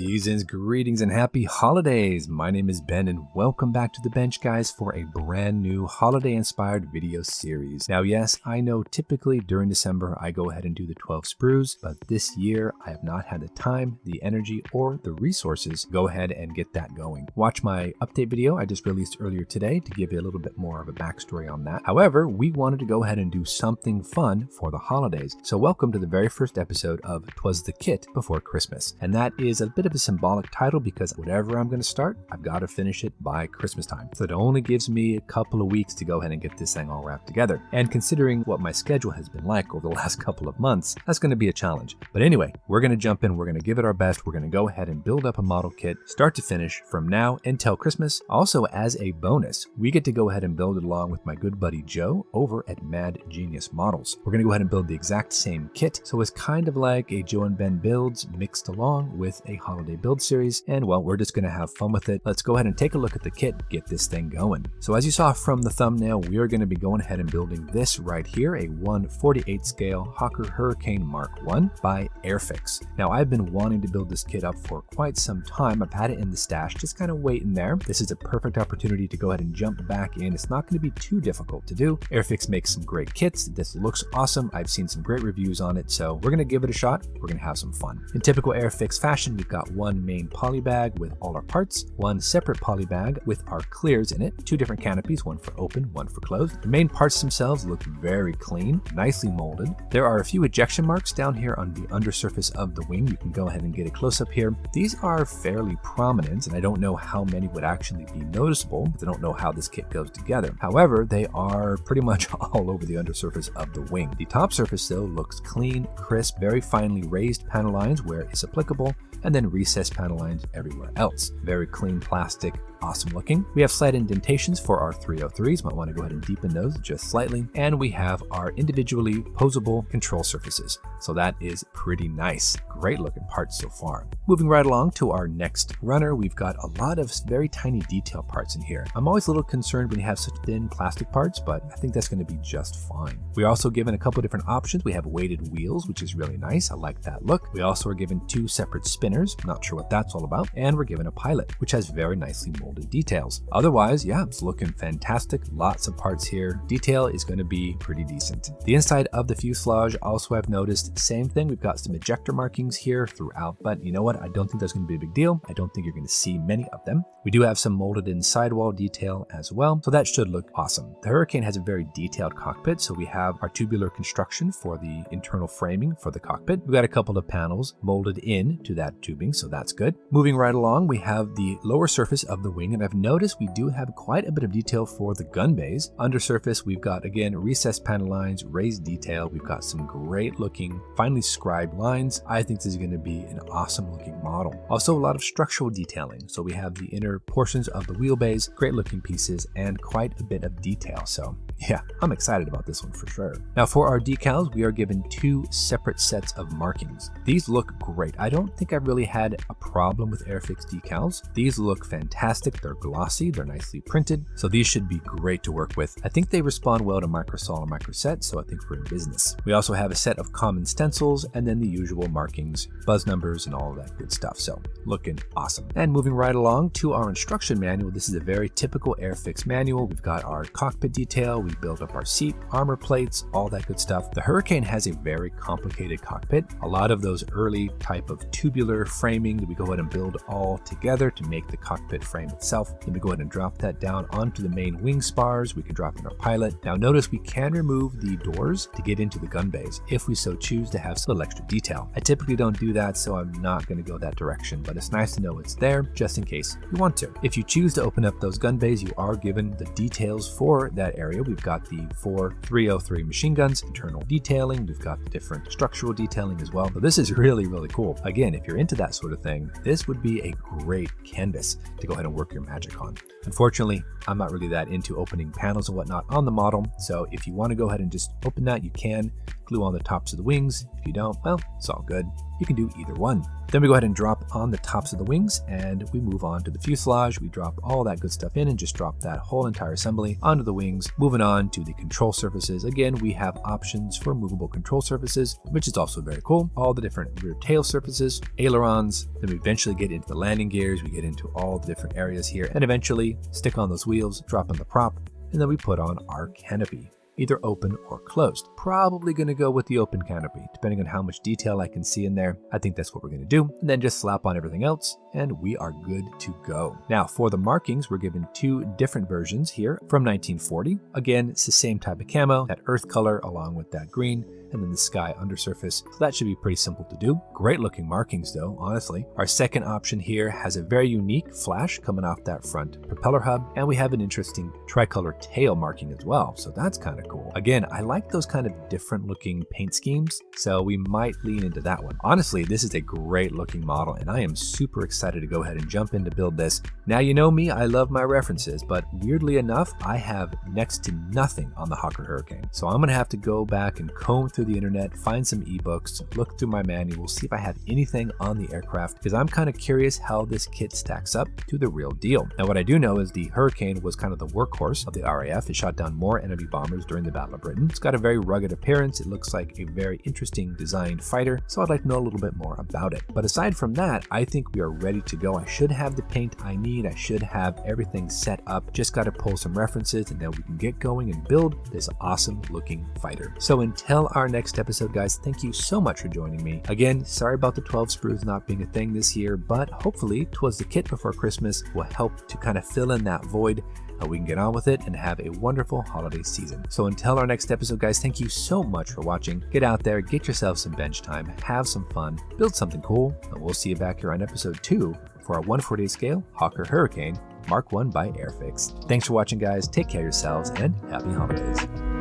Seasons, greetings, and happy holidays. My name is Ben, and welcome back to the bench, guys, for a brand new holiday-inspired video series. Now, yes, I know typically during December I go ahead and do the 12 sprues, but this year I have not had the time, the energy, or the resources to go ahead and get that going. Watch my update video I just released earlier today to give you a little bit more of a backstory on that. However, we wanted to go ahead and do something fun for the holidays. So welcome to the very first episode of Twas the Kit Before Christmas. And that is a bit of a symbolic title because whatever I'm going to start, I've got to finish it by Christmas time. So it only gives me a couple of weeks to go ahead and get this thing all wrapped together. And considering what my schedule has been like over the last couple of months, that's going to be a challenge. But anyway, we're going to jump in, we're going to give it our best, we're going to go ahead and build up a model kit, start to finish, from now until Christmas. Also, as a bonus, we get to go ahead and build it along with my good buddy Joe over at Mad Genius Models. We're going to go ahead and build the exact same kit, so it's kind of like a Joe and Ben builds mixed along with a holiday build series, and well, we're just going to have fun with it. Let's go ahead and take a look at the kit, get this thing going. So as you saw from the thumbnail, we are going to be going ahead and building this right here, a 1/48 scale Hawker Hurricane Mark 1 by Airfix. Now, I've been wanting to build this kit up for quite some time. I've had it in the stash, just kind of waiting there. This is a perfect opportunity to go ahead and jump back in. It's not going to be too difficult to do. Airfix makes some great kits. This looks awesome. I've seen some great reviews on it, so we're going to give it a shot. We're going to have some fun. In typical Airfix fashion, we've got one main poly bag with all our parts, one separate poly bag with our clears in it, two different canopies, one for open, one for closed. The main parts themselves look very clean, nicely molded. There are a few ejection marks down here on the undersurface of the wing. You can go ahead and get a close-up here. These are fairly prominent, and I don't know how many would actually be noticeable, because I don't know how this kit goes together. However, they are pretty much all over the undersurface of the wing. The top surface, though, looks clean, crisp, very finely raised panel lines where it's applicable, and then recessed panel lines everywhere else. Very clean plastic, awesome looking. We have slight indentations for our 303s. Might want to go ahead and deepen those just slightly. And we have our individually posable control surfaces. So that is pretty nice. Great looking parts so far. Moving right along to our next runner, we've got a lot of very tiny detail parts in here. I'm always a little concerned when you have such thin plastic parts, but I think that's going to be just fine. We're also given a couple different options. We have weighted wheels, which is really nice. I like that look. We also are given two separate spinners. Not sure what that's all about. And we're given a pilot, which has very nicely molded details. Otherwise, yeah, it's looking fantastic. Lots of parts here. Detail is going to be pretty decent. The inside of the fuselage, also I've noticed, same thing. We've got some ejector markings here throughout, but you know what? I don't think that's going to be a big deal. I don't think you're going to see many of them. We do have some molded in sidewall detail as well, so that should look awesome. The Hurricane has a very detailed cockpit, so we have our tubular construction for the internal framing for the cockpit. We've got a couple of panels molded in to that tubing, so that's good. Moving right along, we have the lower surface of the wing, and I've noticed we do have quite a bit of detail for the gun bays. Undersurface, we've got, again, recessed panel lines, raised detail. We've got some great looking, finely scribed lines. I think this is going to be an awesome looking model. Also, a lot of structural detailing. So we have the inner portions of the wheelbase, great looking pieces, and quite a bit of detail. So yeah, I'm excited about this one for sure. Now for our decals, we are given two separate sets of markings. These look great. I don't think I've really had a problem with Airfix decals. These look fantastic. They're glossy, they're nicely printed, so these should be great to work with. I think they respond well to microsol and microset, so I think we're in business. We also have a set of common stencils and then the usual markings, buzz numbers, and all of that good stuff. So looking awesome. And moving right along to our instruction manual, this is a very typical Airfix manual. We've got our cockpit detail, we build up our seat, armor plates, all that good stuff. The Hurricane has a very complicated cockpit. A lot of those early type of tubular framing that we go ahead and build all together to make the cockpit frame itself. Then we go ahead and drop that down onto the main wing spars. We can drop in our pilot. Now notice we can remove the doors to get into the gun bays if we so choose to have some little extra detail. I typically don't do that, so I'm not going to go that direction, but it's nice to know it's there just in case you want to. If you choose to open up those gun bays, you are given the details for that area. We've got the 4 303 machine guns, internal detailing. We've got the different structural detailing as well. So this is really, really cool. Again, if you're into that sort of thing, this would be a great canvas to go ahead and work your magic on. Unfortunately, I'm not really that into opening panels and whatnot on the model, so if you want to go ahead and just open that, you can. Glue on the tops of the wings. If you don't, well, it's all good. you can do either one. Then we go ahead and drop on the tops of the wings, and we move on to the fuselage. We drop all that good stuff in and just drop that whole entire assembly onto the wings. Moving on to the control surfaces. Again, we have options for movable control surfaces, which is also very cool. All the different rear tail surfaces, ailerons. Then we eventually get into the landing gears. We get into all the different areas here, and eventually stick on those wheels, drop on the prop, and then we put on our canopy, either open or closed. Probably going to go with the open canopy, depending on how much detail I can see in there. I think that's what we're going to do. And then just slap on everything else, and we are good to go. Now, for the markings, we're given two different versions here from 1940. Again, it's the same type of camo, that earth color along with that green, and then the sky undersurface. So that should be pretty simple to do. Great looking markings though, honestly. Our second option here has a very unique flash coming off that front propeller hub, and we have an interesting tricolor tail marking as well. So that's kind of cool. Again, I like those kind of different looking paint schemes, so we might lean into that one. Honestly, this is a great looking model, and I am super excited to go ahead and jump in to build this. Now, you know me, I love my references, but weirdly enough, I have next to nothing on the Hawker Hurricane. So I'm gonna have to go back and comb through the internet, find some ebooks, look through my manual, see if I have anything on the aircraft, because I'm kind of curious how this kit stacks up to the real deal. Now, what I do know is the Hurricane was kind of the workhorse of the RAF. It shot down more enemy bombers during the Battle of Britain. It's got a very rugged appearance. It looks like a very interesting designed fighter, so I'd like to know a little bit more about it. But aside from that, I think we are ready to go. I should have the paint I need. I should have everything set up. Just got to pull some references, and then we can get going and build this awesome looking fighter. So until our next episode, guys, thank you so much for joining me. Again, sorry about the 12 sprues not being a thing this year, but hopefully Twas the Kit Before Christmas will help to kind of fill in that void. We can get on with it and have a wonderful holiday season. So until our next episode, guys, thank you so much for watching. Get out there, get yourself some bench time, have some fun, build something cool, and we'll see you back here on episode 2 for our 1/48 scale Hawker Hurricane Mark 1 by Airfix. Thanks for watching, guys. Take care of yourselves, and happy holidays.